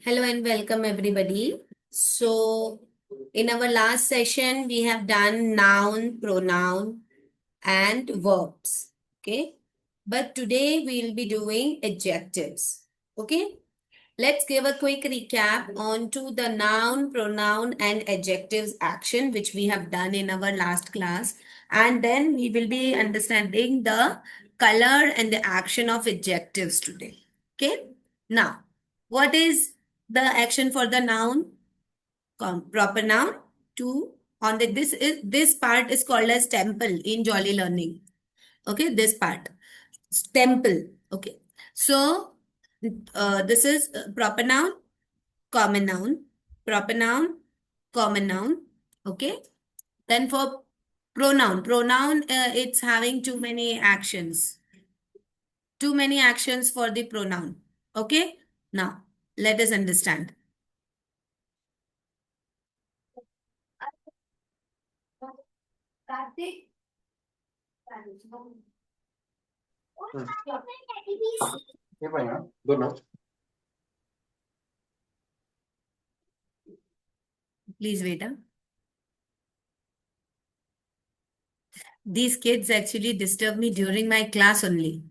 Hello and welcome everybody. So in our last session, we have done noun, pronoun and verbs. Okay. But today we'll be doing adjectives. Okay. Let's give a quick recap on to the noun, pronoun and adjectives action which we have done in our last class. And then we will be understanding the color and the action of adjectives today. Okay. Now, what is the action for the noun? Proper noun. To on the this part is called as temple in Jolly Learning. Okay, this part temple. Okay, so this is proper noun, common noun, proper noun, common noun. Okay, then for pronoun it's having too many actions. Too many actions for the pronoun. Okay, now let us understand. Please wait. These kids actually disturb me during my class only.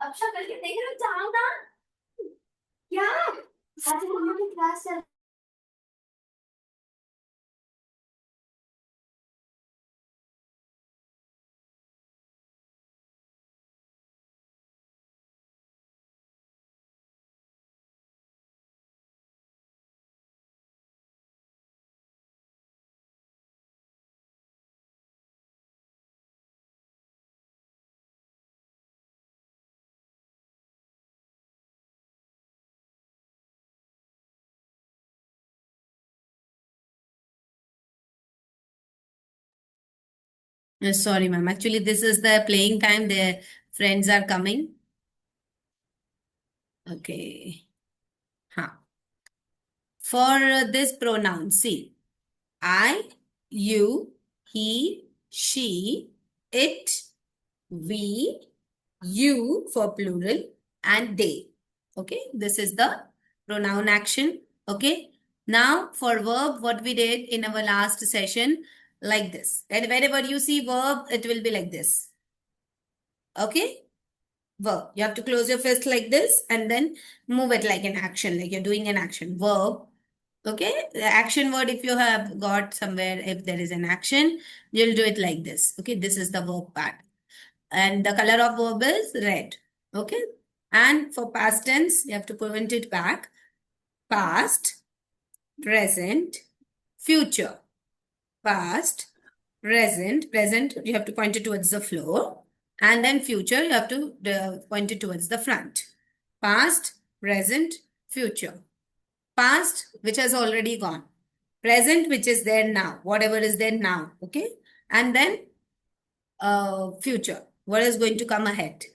अच्छा करके देख रहे हो जाओ ना क्या आज मम्मा की क्लास चल Sorry, ma'am. Actually, this is the playing time. The friends are coming. Okay. Huh. For this pronoun, see, I, you, he, she, it, we, you for plural, and they. Okay, this is the pronoun action. Okay, now for verb, what we did in our last session, like this. And wherever you see verb, it will be like this. Okay, verb. You have to close your fist like this and then move it like an action, like you're doing an action. Verb. Okay, the action word, if you have got somewhere, if there is an action, you'll do it like this. Okay, this is the verb part. And the color of verb is red. Okay, and for past tense, you have to point it back. Past, present, future. Past, present, you have to point it towards the floor. And then future, you have to point it towards the front. Past, present, future. Past, which has already gone. Present, which is there now. Whatever is there now. Okay. And then future. What is going to come ahead.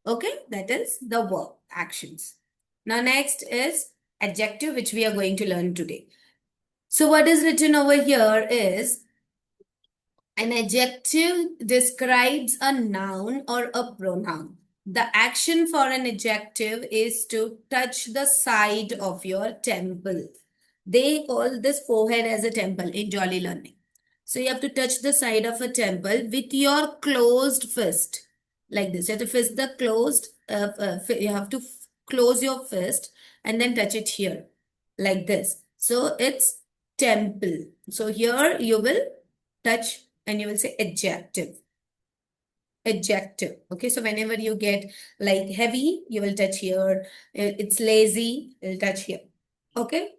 Okay. That is the verb actions. Now next is adjective, which we are going to learn today. So what is written over here is an adjective describes a noun or a pronoun. The action for an adjective is to touch the side of your temple. They call this forehead as a temple in Jolly Learning. So you have to touch the side of a temple with your closed fist. Like this. You have to fist the closed, you have to close your fist and then touch it here. Like this. So it's temple. So here you will touch and you will say adjective. Adjective. Okay, so whenever you get like heavy, you will touch here. It's lazy, you'll touch here. Okay.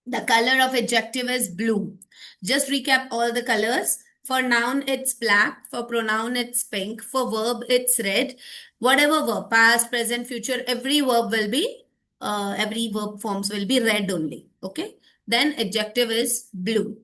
The color of adjective is blue. Just recap all the colors. For noun, it's black. For pronoun, it's pink. For verb, it's red. Whatever verb, past, present, future, every verb will be, every verb forms will be red only. Okay. Then adjective is blue.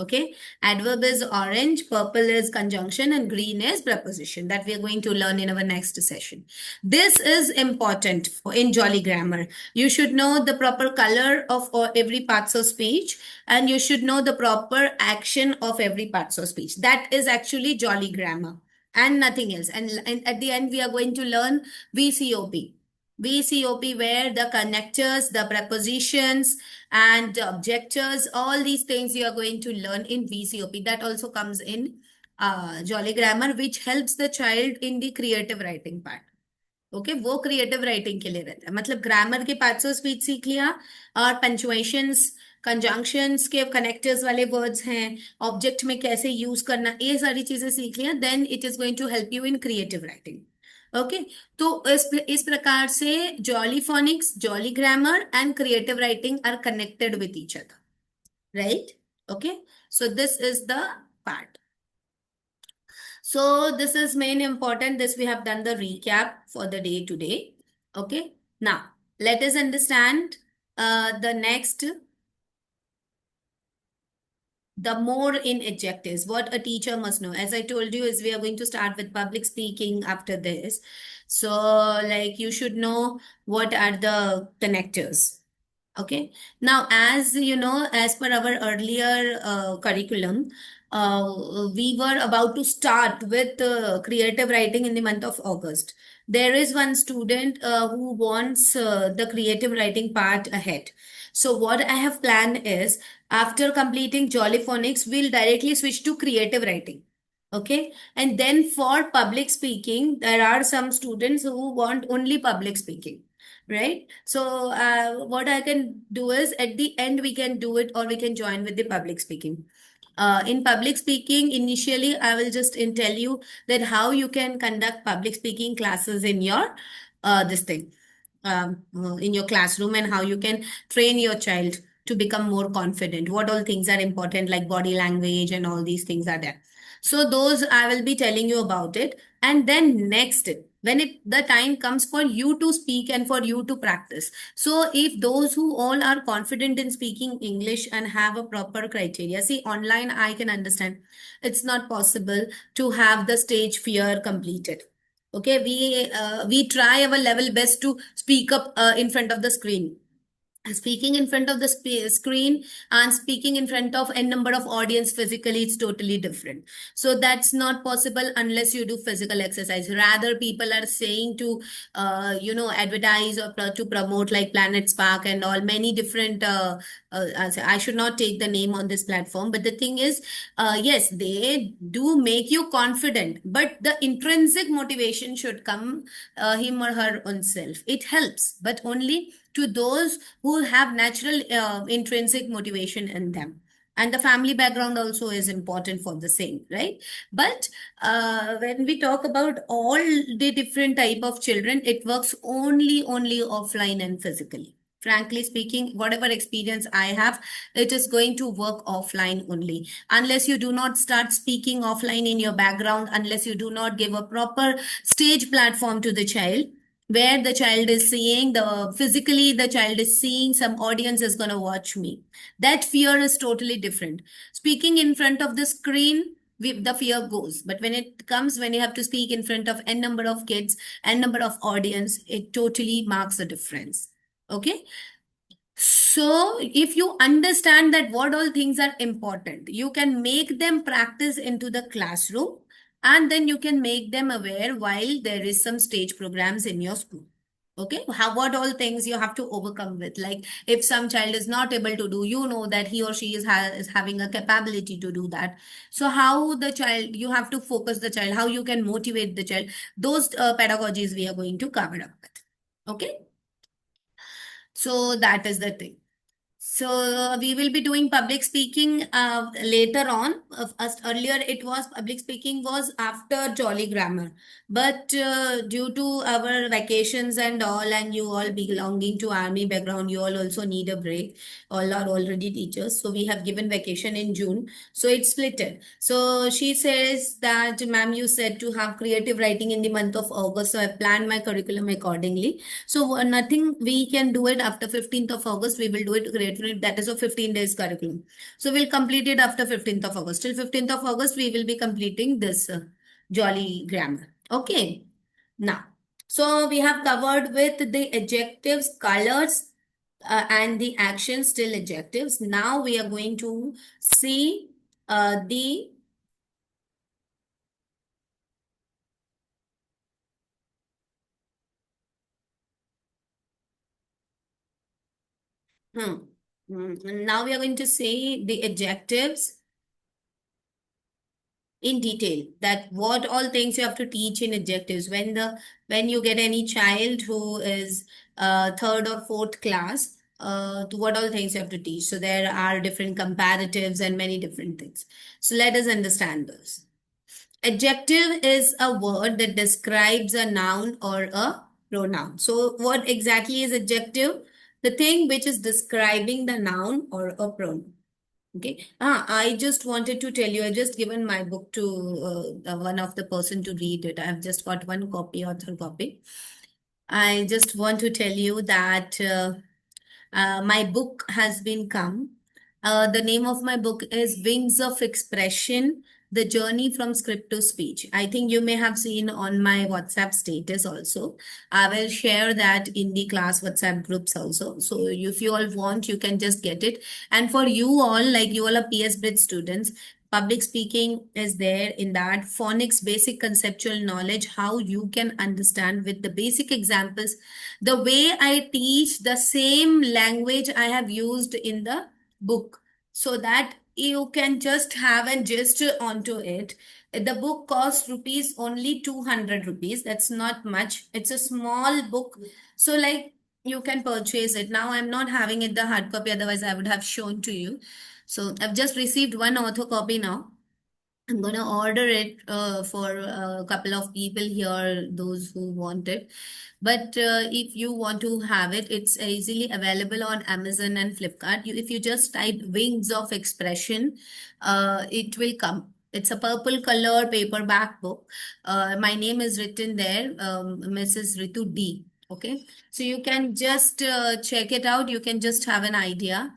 Okay, adverb is orange, purple is conjunction, and green is preposition that we are going to learn in our next session. This is important in Jolly Grammar. You should know the proper color of every parts of speech, and you should know the proper action of every parts of speech. That is actually Jolly Grammar and nothing else. And at the end, we are going to learn VCOP. VCOP, where the connectors, the prepositions, and objectors, all these things you are going to learn in VCOP. That also comes in Jolly Grammar, which helps the child in the creative writing part. Okay वो creative writing के लिए रहता है मतलब grammar के parts of speech सीख लिया और पंचुएशंस कंजंक्शंस के कनेक्टर्स वाले वर्ड्स हैं ऑब्जेक्ट में कैसे यूज करना ये सारी चीजें सीख लिया then it is going to help you in creative writing okay तो इस प्रकार से Jolly Phonics Jolly Grammar and creative writing are connected with each other right okay so this is the part. So this is main important. This we have done the recap for the day today. Okay. Now let us understand the next, the more in adjectives, what a teacher must know. As I told you, is we are going to start with public speaking after this. So like you should know what are the connectors. Okay. Now, as you know, as per our earlier curriculum, we were about to start with creative writing in the month of August. There is one student who wants the creative writing part ahead. So what I have planned is after completing Jolly Phonics, we'll directly switch to creative writing. Okay. And then for public speaking, there are some students who want only public speaking. Right. So what I can do is at the end, we can do it or we can join with the public speaking. In public speaking, initially, I will just tell you that how you can conduct public speaking classes in your this thing in your classroom and how you can train your child to become more confident. What all things are important, like body language and all these things are there. So those I will be telling you about it. And then next, when the time comes for you to speak and for you to practice. So if those who all are confident in speaking English and have a proper criteria, see online, I can understand it's not possible to have the stage fear completed. Okay, we try our level best to speak up in front of the screen. Speaking in front of the screen and speaking in front of a number of audience physically, it's totally different. So that's not possible unless you do physical exercise. Rather, people are saying to advertise or to promote like Planet Spark and all many different I should not take the name on this platform, but the thing is yes, they do make you confident, but the intrinsic motivation should come him or her own self. It helps, but only to those who have natural intrinsic motivation in them. And the family background also is important for the same, right? But when we talk about all the different type of children, it works only offline and physically. Frankly speaking, whatever experience I have, it is going to work offline only. Unless you do not start speaking offline in your background, unless you do not give a proper stage platform to the child, where the child is seeing the child is seeing some audience is going to watch me. That fear is totally different. Speaking in front of the screen, the fear goes. But when you have to speak in front of n number of kids, n number of audience, it totally marks a difference. Okay. So if you understand that what all things are important, you can make them practice into the classroom. And then you can make them aware while there is some stage programs in your school. Okay, what all things you have to overcome with. Like if some child is not able to do, you know that he or she is having a capability to do that. So how the child, you have to focus the child, how you can motivate the child. Those pedagogies we are going to cover up with. Okay. So that is the thing. So we will be doing public speaking later on. Earlier, it was public speaking was after Jolly Grammar, but due to our vacations and all, and you all belonging to army background, you all also need a break. All are already teachers, so we have given vacation in June, so it's splitted. So she says that, ma'am, you said to have creative writing in the month of August, so I planned my curriculum accordingly. So nothing we can do it after 15th of August. We will do it creative definitely, that is a 15 days curriculum. So we'll complete it after 15th of August. Till 15th of August, we will be completing this Jolly Grammar. Okay. Now, so we have covered with the adjectives, colors, and the actions, still adjectives. Now we are going to see the hmm, now we are going to see the adjectives in detail, that what all things you have to teach in adjectives when you get any child who is third or fourth class, to what all things you have to teach. So there are different comparatives and many different things. So let us understand those. Adjective is a word that describes a noun or a pronoun. So what exactly is adjective? The thing which is describing the noun or a pronoun. Okay. I just wanted to tell you, I just given my book to one of the person to read it. I've just got one copy, author copy. I just want to tell you that my book has been come. The name of my book is Wings of Expression, The Journey from Script to Speech. I think you may have seen on my WhatsApp status also. I will share that in the class WhatsApp groups also. So if you all want, you can just get it. And for you all, like you all are PS Brit students, public speaking is there in that. Phonics, basic conceptual knowledge, how you can understand with the basic examples. The way I teach, the same language I have used in the book, so that you can just have and just onto it. The book costs rupees only 200 rupees. That's not much. It's a small book. So like you can purchase it. Now I'm not having it the hard copy, otherwise I would have shown to you. So I've just received one author copy now. I'm gonna order it for a couple of people here, those who want it. But if you want to have it, it's easily available on Amazon and Flipkart. If you just type Wings of Expression, it will come. It's a purple color paperback book. My name is written there, Mrs. Ritu D. Okay, so you can just check it out. You can just have an idea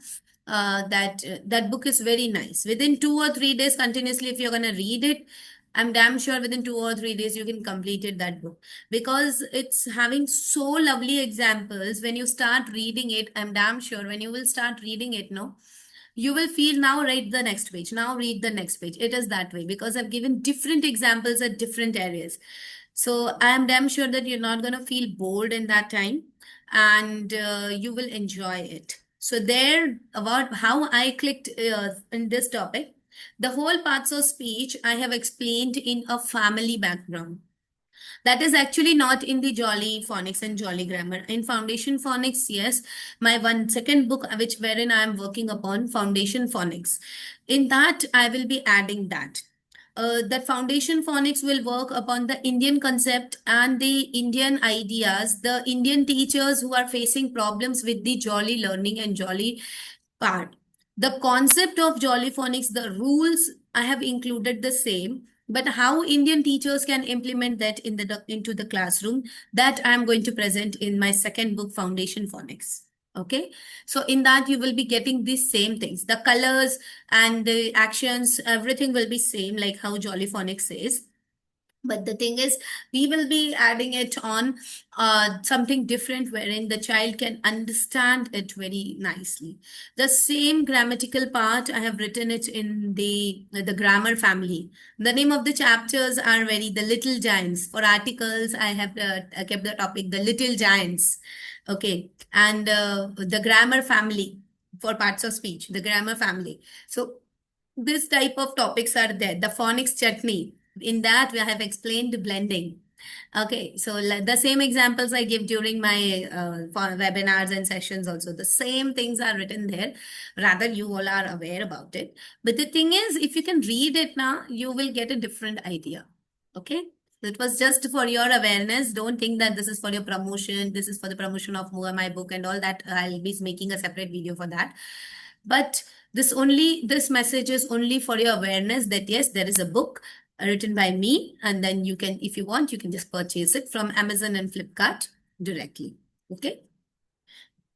that book is very nice. Within 2 or 3 days continuously, if you're going to read it, I'm damn sure within 2 or 3 days you can complete it, that book, because it's having so lovely examples. When you start reading it, I'm damn sure when you will start reading it, no, you will feel now read the next page, now read the next page. It is that way because I've given different examples at different areas. So I am damn sure that you're not going to feel bored in that time, and you will enjoy it. So there, about how I clicked in this topic, the whole parts of speech I have explained in a family background. That is actually not in the Jolly Phonics and Jolly Grammar. In Foundation Phonics, yes, my one second book, which wherein I am working upon Foundation Phonics. In that, I will be adding that. That Foundation Phonics will work upon the Indian concept and the Indian ideas, the Indian teachers who are facing problems with the Jolly learning and Jolly part. The concept of Jolly Phonics, the rules, I have included the same, but how Indian teachers can implement that into the classroom, that I'm going to present in my second book, Foundation Phonics. Okay, so in that you will be getting these same things. The colors and the actions, everything will be same, like how Jolly Phonics says. But the thing is, we will be adding it on something different wherein the child can understand it very nicely. The same grammatical part, I have written it in the grammar family. The name of the chapters are very the little giants. For articles, I have kept the topic the little giants. Okay. And the grammar family for parts of speech, the grammar family. So this type of topics are there. The phonics chutney. In that, we have explained blending. Okay, so the same examples I give during my webinars and sessions also. The same things are written there. Rather, you all are aware about it. But the thing is, if you can read it now, you will get a different idea. Okay? It was just for your awareness. Don't think that this is for your promotion. This is for the promotion of my book and all that. I'll be making a separate video for that. But this message is only for your awareness that yes, there is a book written by me, and then you can, if you want, you can just purchase it from Amazon and Flipkart directly. Okay.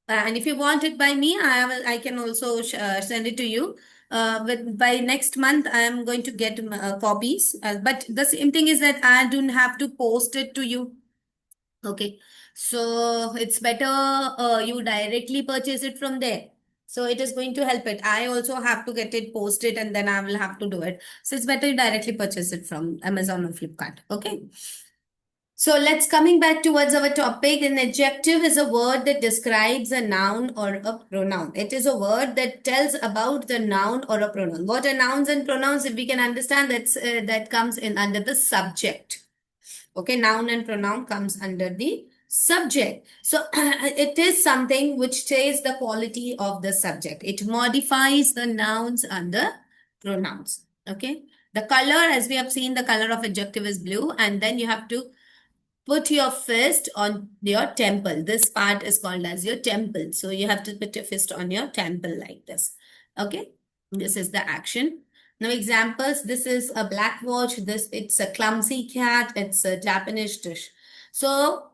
And if you want it by me, I can also send it to you. By next month, I am going to get copies. But the same thing is that I don't have to post it to you. Okay, so it's better you directly purchase it from there. So it is going to help it. I also have to get it posted and then I will have to do it. So it's better you directly purchase it from Amazon or Flipkart. Okay. So let's coming back towards our topic. An adjective is a word that describes a noun or a pronoun. It is a word that tells about the noun or a pronoun. What are nouns and pronouns? If we can understand, that comes in under the subject. Okay, noun and pronoun comes under the subject. So it is something which says the quality of the subject. It modifies the nouns and the pronouns. Okay, the color, as we have seen, the color of adjective is blue, and then you have to put your fist on your temple. This part is called as your temple. So you have to put your fist on your temple like this. Okay, this is the action. Now examples, this is a black watch, it's a clumsy cat, it's a Japanese dish. So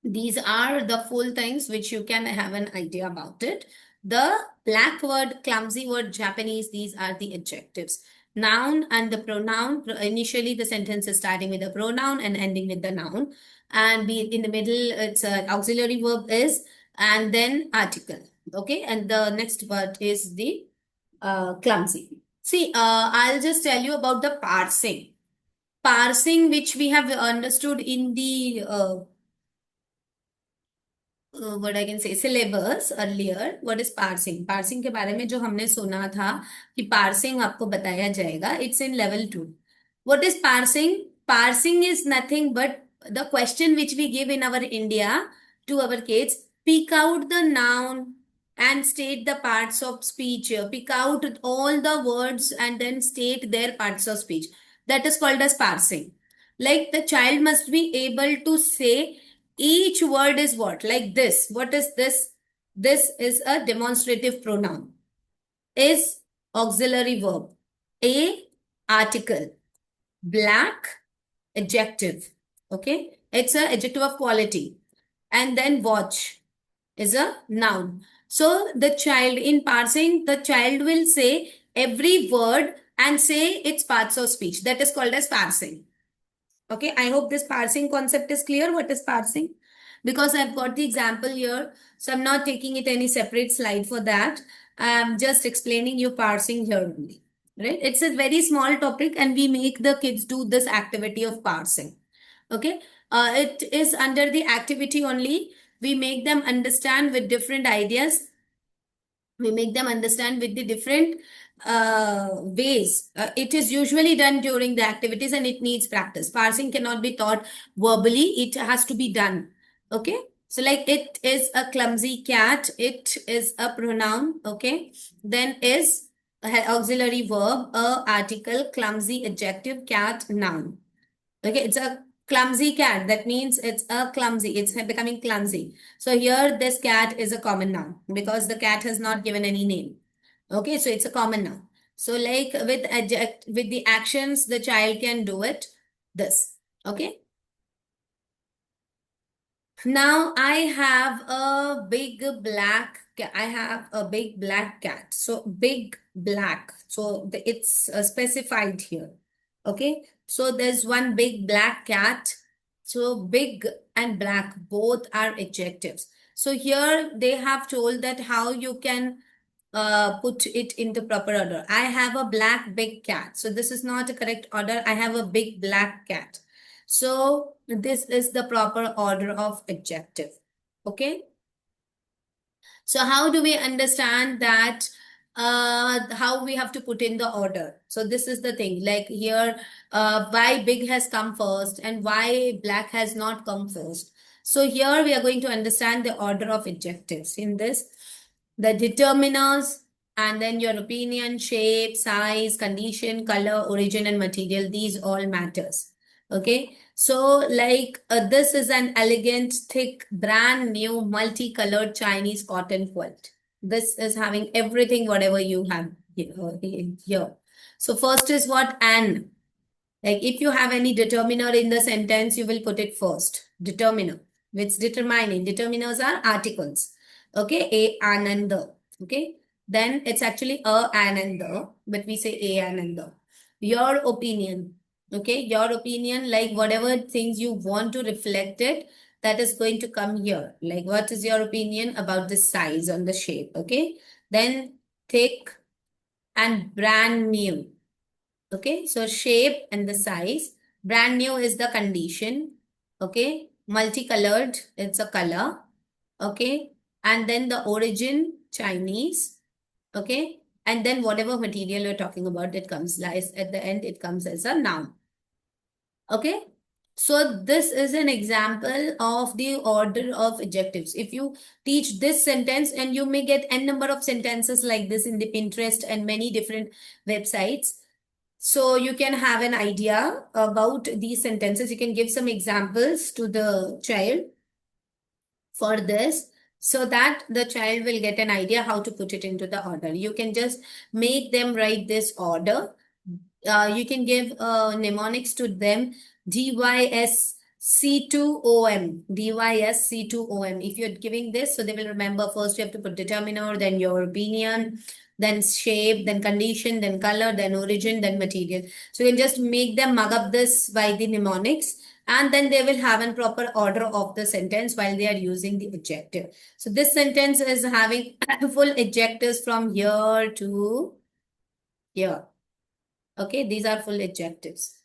these are the full things which you can have an idea about it. The black word, clumsy word, Japanese, these are the adjectives. Noun and the pronoun, initially the sentence is starting with a pronoun and ending with the noun. And in the middle, it's an auxiliary verb is, and then article. Okay, and the next word is the clumsy. See, I'll just tell you about the parsing. Parsing, which we have understood in the what I can say syllabus earlier. What is parsing? Parsing के बारे में जो हमने सुना था कि parsing आपको बताया जाएगा. It's in level 2. What is parsing? Parsing is nothing but the question which we give in our India to our kids. Pick out the noun and state the parts of speech. Pick out all the words and then state their parts of speech. That is called as parsing. Like the child must be able to say each word is what? Like this. What is this? This is a demonstrative pronoun. Is auxiliary verb. A, article. Black, adjective. Okay. It's an adjective of quality. And then watch is a noun. So the child, in parsing, the child will say every word and say its parts of speech. That is called as parsing. Okay, I hope this parsing concept is clear. What is parsing? Because I've got the example here, so I'm not taking it any separate slide for that. I'm just explaining you parsing here only. Right? It's a very small topic and we make the kids do this activity of parsing. Okay, it is under the activity only. We make them understand with different ideas. We make them understand with the different ways. It is usually done during the activities and it needs practice. Parsing cannot be taught verbally. It has to be done. Okay. So like it is a clumsy cat. It is a pronoun. Okay. Then is auxiliary verb, a article, clumsy adjective, cat, noun. Okay. It's a clumsy cat. That means it's a clumsy. It's becoming clumsy. So here this cat is a common noun because the cat has not given any name. Okay, so it's a common noun. So like with the actions, the child can do it. This. Okay. Now I have a big black cat. I have a big black cat. So big black. So it's specified here. Okay. So there's one big black cat. So big and black both are adjectives. So here they have told that how you can put it in the proper order. I have a black big cat. So this is not a correct order. I have a big black cat. So this is the proper order of adjective. Okay. So how do we understand that how we have to put in the order? So this is the thing, like here, why big has come first and why black has not come first. So here we are going to understand the order of adjectives in this. The determiners, and then your opinion, shape, size, condition, color, origin, and material, these all matters. Okay. So like this is an elegant, thick, brand new, multicolored Chinese cotton quilt. This is having everything, whatever you have here. So first is what? An. Like if you have any determiner in the sentence, you will put it first. Determiner. Which determining. Determiners are articles. Okay, a ananda. Okay, then it's actually a ananda, but we say a ananda. Your opinion. Okay, your opinion, like whatever things you want to reflect it, that is going to come here. Like, what is your opinion about the size and the shape? Okay, then thick and brand new. Okay, so shape and the size. Brand new is the condition. Okay, multicolored, it's a color. Okay, and then the origin, Chinese. Okay, and then whatever material you're talking about, it comes lies at the end, it comes as a noun. Okay, so this is an example of the order of adjectives. If you teach this sentence, and you may get n number of sentences like this in the Pinterest and many different websites, so you can have an idea about these sentences. You can give some examples to the child for this, so that the child will get an idea how to put it into the order. You can just make them write this order. You can give mnemonics to them. DYSC2OM. DYSC2OM. If you're giving this, so they will remember, first you have to put determiner, then your opinion, then shape, then condition, then color, then origin, then material. So you can just make them mug up this by the mnemonics, and then they will have a proper order of the sentence while they are using the adjective. So this sentence is having full adjectives from here to here. Okay, these are full adjectives.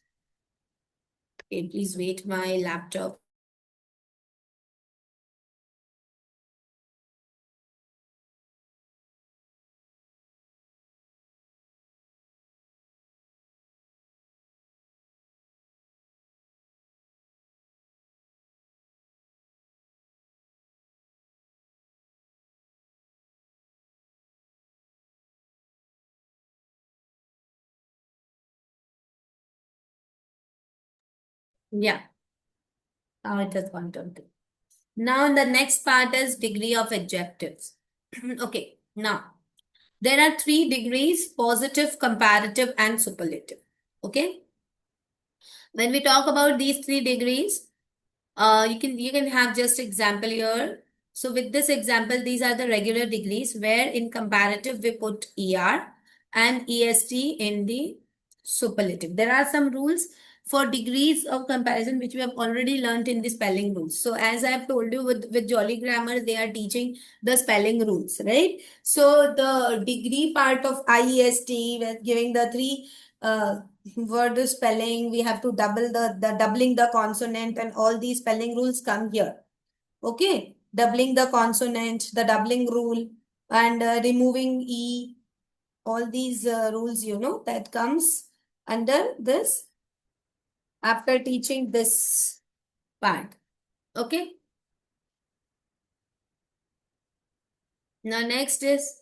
Okay, please wait, my laptop. Yeah, now it has gone down to. Now the next part is degree of adjectives. Okay, now there are three degrees: positive, comparative, and superlative. Okay, when we talk about these three degrees, you can have just example here. So with this example, these are the regular degrees, where in comparative we put ER and EST in the superlative. There are some rules for degrees of comparison which we have already learned in the spelling rules. So as I have told you, with Jolly Grammar, they are teaching the spelling rules, right? So the degree part of IEST, we're giving the three word spelling, we have to double the doubling the consonant, and all these spelling rules come here. Okay, doubling the consonant, the doubling rule, and removing E, all these rules, that comes under this after teaching this part. Okay, now next is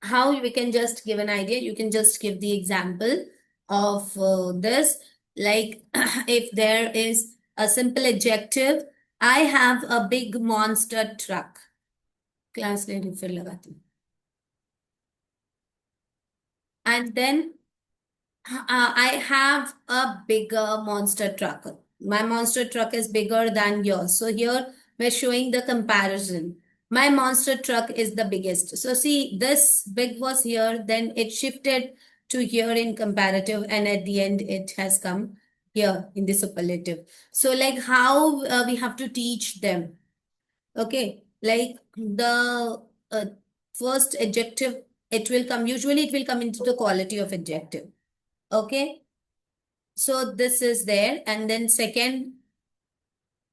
how we can just give an idea. You can just give the example of this, like if there is a simple adjective, I have a big monster truck. Class ले फिर लगाती हूँ. And then I have a bigger monster truck. My monster truck is bigger than yours. So here we're showing the comparison. My monster truck is the biggest. So see, this big was here, then it shifted to here in comparative, and at the end it has come here in the superlative. So like how we have to teach them. Okay, like the first adjective, usually it will come into the quality of adjective. Okay, so this is there. And then second,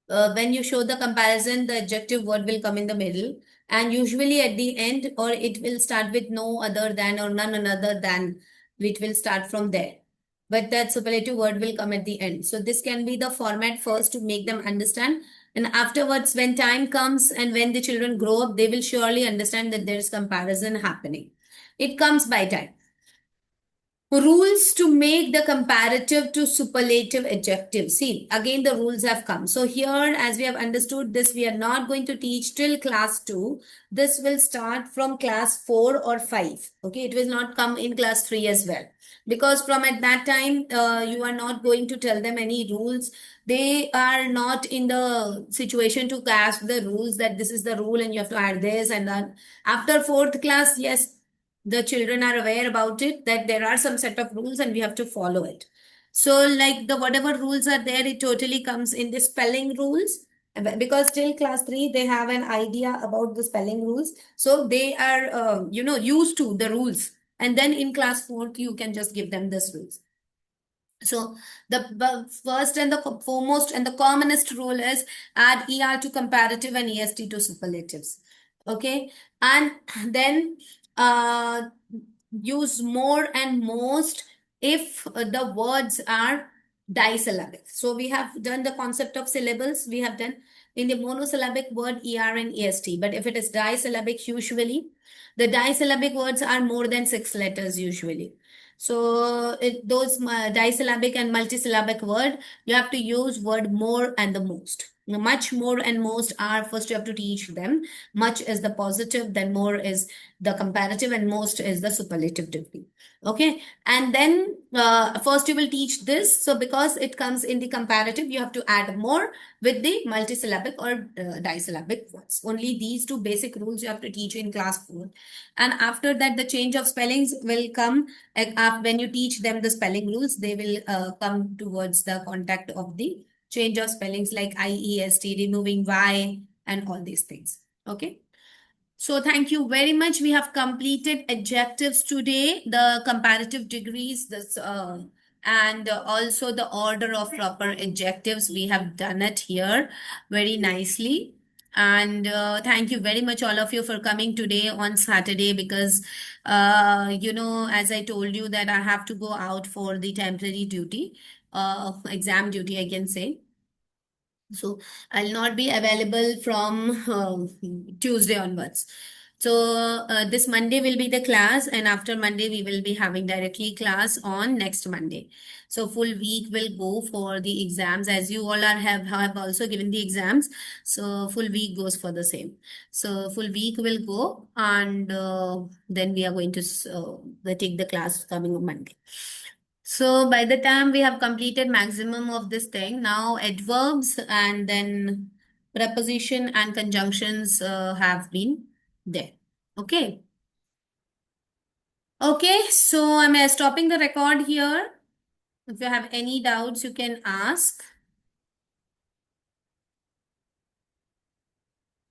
when you show the comparison, the adjective word will come in the middle. And usually at the end, or it will start with no other than or none another than, which will start from there. But that superlative word will come at the end. So this can be the format first to make them understand. And afterwards, when time comes and when the children grow up, they will surely understand that there is comparison happening. It comes by time. Rules to make the comparative to superlative adjective. See, again, the rules have come. So here, as we have understood this, we are not going to teach till class 2. This will start from class 4 or 5. Okay, it will not come in class 3 as well. Because from at that time, you are not going to tell them any rules. they are not in the situation to grasp the rules, that this is the rule and you have to add this and that. After fourth class, yes, the children are aware about it, that there are some set of rules and we have to follow it. So like the whatever rules are there, it totally comes in the spelling rules, because till class 3 they have an idea about the spelling rules, so they are used to the rules, and then in class 4 you can just give them this rules. So the first and the foremost and the commonest rule is add er to comparative and est to superlatives. Okay, and then uh, use more and most if the words are disyllabic. So we have done the concept of syllables. We have done in the monosyllabic word er and est, but if it is disyllabic, usually the disyllabic words are more than 6 letters usually. So those disyllabic and multisyllabic word, you have to use word more and the most. Much, more, and most are first you have to teach them. Much is the positive, then more is the comparative, and most is the superlative degree. Okay, and then first you will teach this. So because it comes in the comparative, you have to add more with the multisyllabic or disyllabic words. Only these two basic rules you have to teach in class 4. And after that, the change of spellings will come when you teach them the spelling rules. They will come towards the contact of the change of spellings like IEST, removing Y, and all these things. Okay. So thank you very much. We have completed adjectives today, the comparative degrees, this and also the order of proper adjectives. We have done it here very nicely. And thank you very much, all of you, for coming today on Saturday, because as I told you that I have to go out for the temporary duty, exam duty, I can say. So I'll not be available from Tuesday onwards. So this Monday will be the class, and after Monday we will be having directly class on next Monday. So full week will go for the exams, as you all have also given the exams. So full week goes for the same. So full week will go, and then we are going to take the class coming on Monday. So by the time we have completed maximum of this thing, now adverbs and then preposition and conjunctions have been there. Okay. Okay, so I'm stopping the record here. If you have any doubts, you can ask.